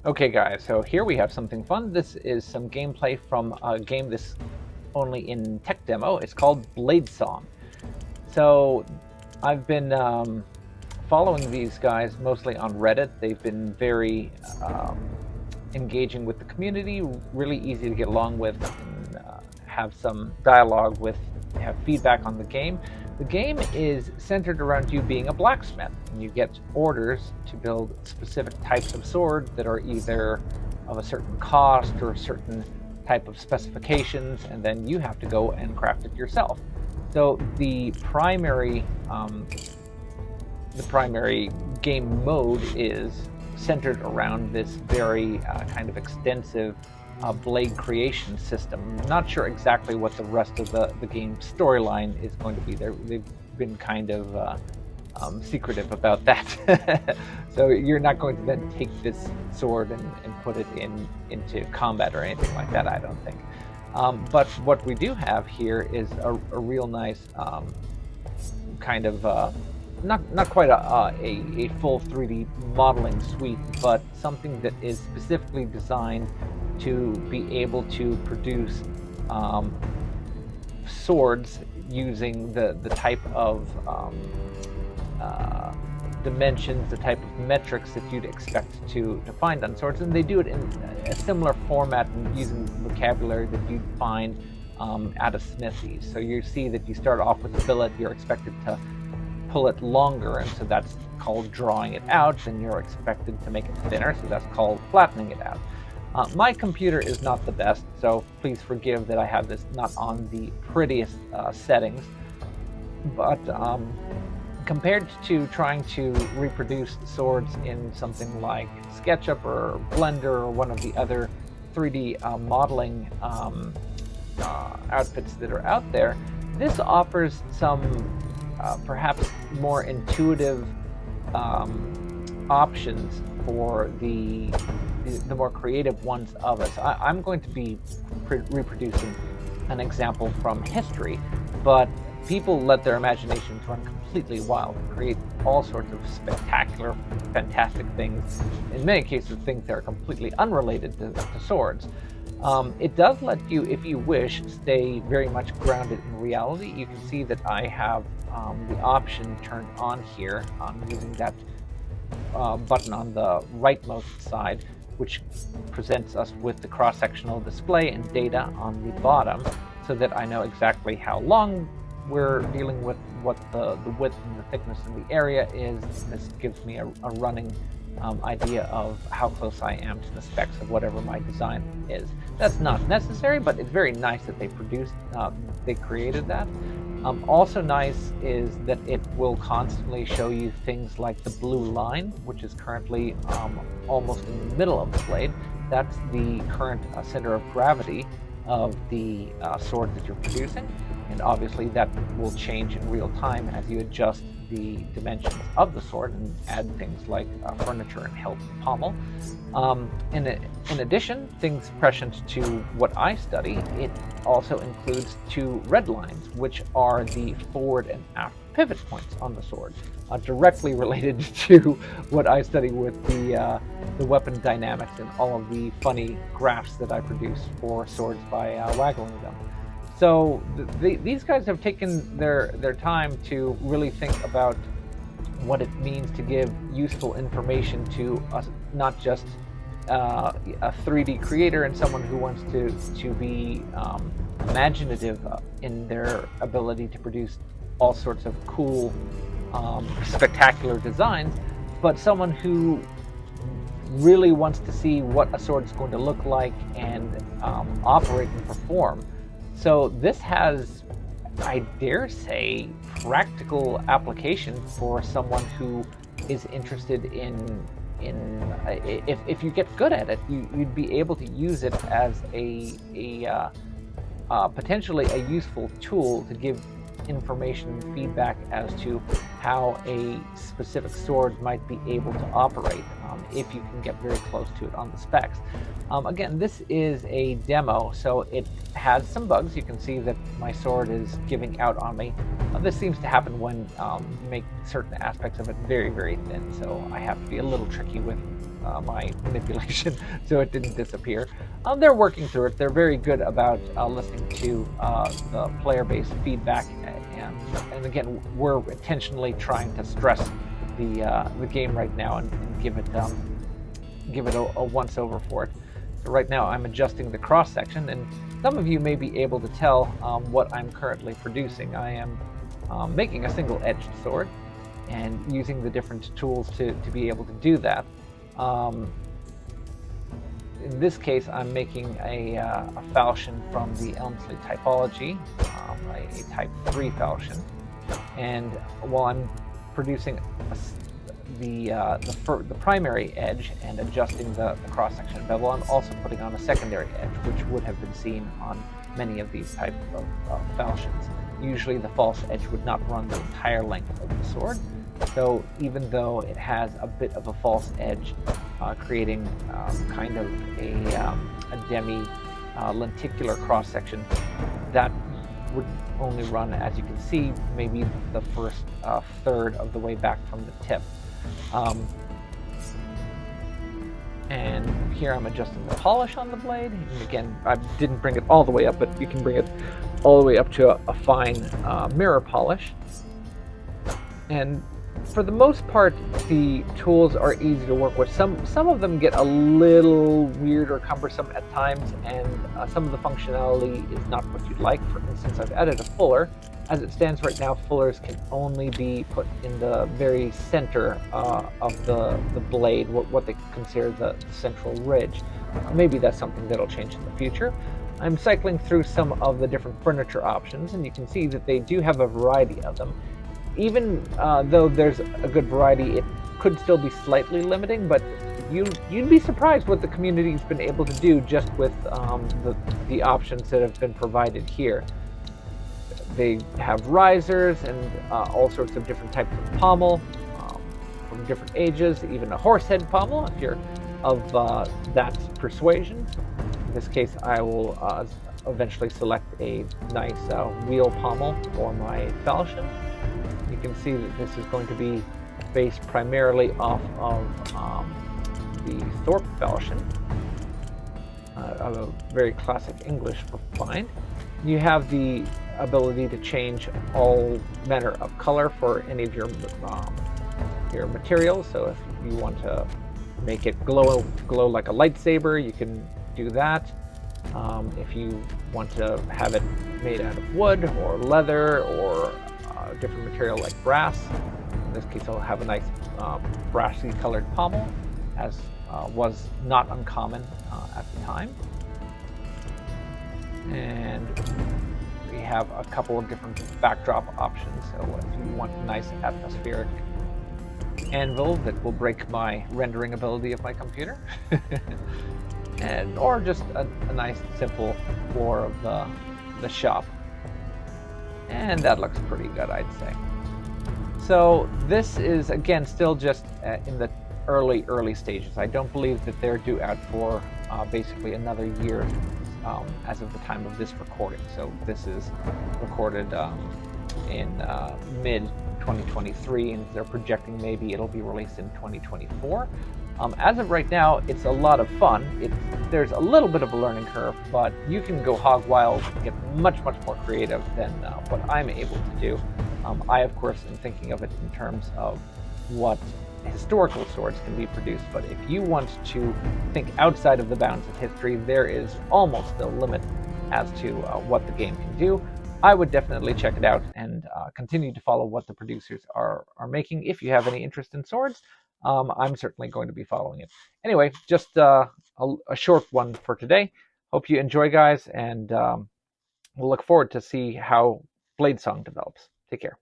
Okay guys, so here we have something fun. This is some gameplay from a game that's only in tech demo. It's called Bladesong. So I've been following these guys mostly on Reddit. They've been very engaging with the community, really easy to get along with, and have some dialogue with, have feedback on the game. The game is centered around you being a blacksmith, and you get orders to build specific types of sword that are either of a certain cost or a certain type of specifications, and then you have to go and craft it yourself. So the primary game mode is centered around this very kind of extensive blade creation system. Not sure exactly what the rest of the game storyline is going to be. They've been kind of secretive about that. So you're not going to then take this sword and put it into combat or anything like that, I don't think. But what we do have here is a real nice kind of not quite a full 3D modeling suite, but something that is specifically designed to be able to produce swords using the type of dimensions, the type of metrics that you'd expect to find on swords, and they do it in a similar format and using vocabulary that you'd find at a smithy. So you see that you start off with a billet, you're expected to pull it longer, and so that's called drawing it out. Then you're expected to make it thinner, so that's called flattening it out. My computer is not the best, so please forgive that I have this not on the prettiest settings, but compared to trying to reproduce swords in something like SketchUp or Blender or one of the other 3D modeling outfits that are out there, this offers some perhaps more intuitive options for the more creative ones of us. I'm going to be reproducing an example from history, but people let their imaginations run completely wild and create all sorts of spectacular, fantastic things. In many cases, things that are completely unrelated to swords. It does let you, if you wish, stay very much grounded in reality. You can see that I have the option turned on here. I'm using that button on the rightmost side, which presents us with the cross-sectional display and data on the bottom, so that I know exactly how long we're dealing with, what the width and the thickness and the area is. This gives me a running idea of how close I am to the specs of whatever my design is. That's not necessary, but it's very nice that they created that. Also nice is that it will constantly show you things like the blue line, which is currently almost in the middle of the blade. That's the current center of gravity of the sword that you're producing, and obviously that will change in real time as you adjust the dimensions of the sword and add things like furniture and hilt and pommel. In addition, things prescient to what I study, it also includes two red lines, which are the forward and aft pivot points on the sword, directly related to what I study with the weapon dynamics and all of the funny graphs that I produce for swords by waggling them. So these guys have taken their time to really think about what it means to give useful information to us, not just a 3D creator and someone who wants to be imaginative in their ability to produce all sorts of cool, spectacular designs, but someone who really wants to see what a sword is going to look like and operate and perform. So this has, I dare say, practical application for someone who is interested in if you get good at it, you'd be able to use it as a potentially a useful tool to give information and feedback as to how a specific sword might be able to operate if you can get very close to it on the specs. Again, this is a demo, so it has some bugs. You can see that my sword is giving out on me. This seems to happen when you make certain aspects of it very, very thin, so I have to be a little tricky with my manipulation so it didn't disappear. They're working through it. They're very good about listening to the player-based feedback, and again, we're intentionally trying to stress the game right now and give it a once-over for it. So right now I'm adjusting the cross-section, and some of you may be able to tell what I'm currently producing. I am making a single-edged sword and using the different tools to be able to do that. In this case, I'm making a falchion from the Elmsley typology, a Type 3 falchion. And while I'm producing the primary edge and adjusting the cross-section bevel, I'm also putting on a secondary edge, which would have been seen on many of these types of falchions. Usually the false edge would not run the entire length of the sword, so even though it has a bit of a false edge, creating kind of a demi-lenticular cross-section, that would only run, as you can see, maybe the first third of the way back from the tip. And here I'm adjusting the polish on the blade. And again, I didn't bring it all the way up, but you can bring it all the way up to a fine mirror polish. And for the most part, the tools are easy to work with. Some of them get a little weird or cumbersome at times, and some of the functionality is not what you'd like. For instance, I've added a fuller. As it stands right now, fullers can only be put in the very center of the blade, what they consider the central ridge. Maybe that's something that'll change in the future. I'm cycling through some of the different furniture options, and you can see that they do have a variety of them. Even though there's a good variety, it could still be slightly limiting, but you'd be surprised what the community's been able to do just with the options that have been provided here. They have risers and all sorts of different types of pommel from different ages, even a horse head pommel if you're of that persuasion. In this case, I will eventually select a nice wheel pommel for my falchion. You can see that this is going to be based primarily off of the Thorpe falchion, a very classic English find. You have the ability to change all manner of color for any of your materials. So if you want to make it glow like a lightsaber, you can do that. If you want to have it made out of wood or leather or a different material like brass, in this case I'll have a nice brassy colored pommel, as was not uncommon at the time. And we have a couple of different backdrop options. So if you want a nice atmospheric anvil that will break my rendering ability of my computer, or just a nice simple floor of the shop. And that looks pretty good, I'd say. So this is, again, still just in the early stages. I don't believe that they're due out for basically another year as of the time of this recording. So this is recorded in mid 2023, and they're projecting maybe it'll be released in 2024. As of right now, it's a lot of fun. There's a little bit of a learning curve, but you can go hog wild and get much more creative than what I'm able to do. I, of course, am thinking of it in terms of what historical swords can be produced, but if you want to think outside of the bounds of history, there is almost no limit as to what the game can do. I would definitely check it out and continue to follow what the producers are making. If you have any interest in swords, I'm certainly going to be following it. Anyway, just a short one for today. Hope you enjoy, guys, and we'll look forward to see how Bladesong develops. Take care.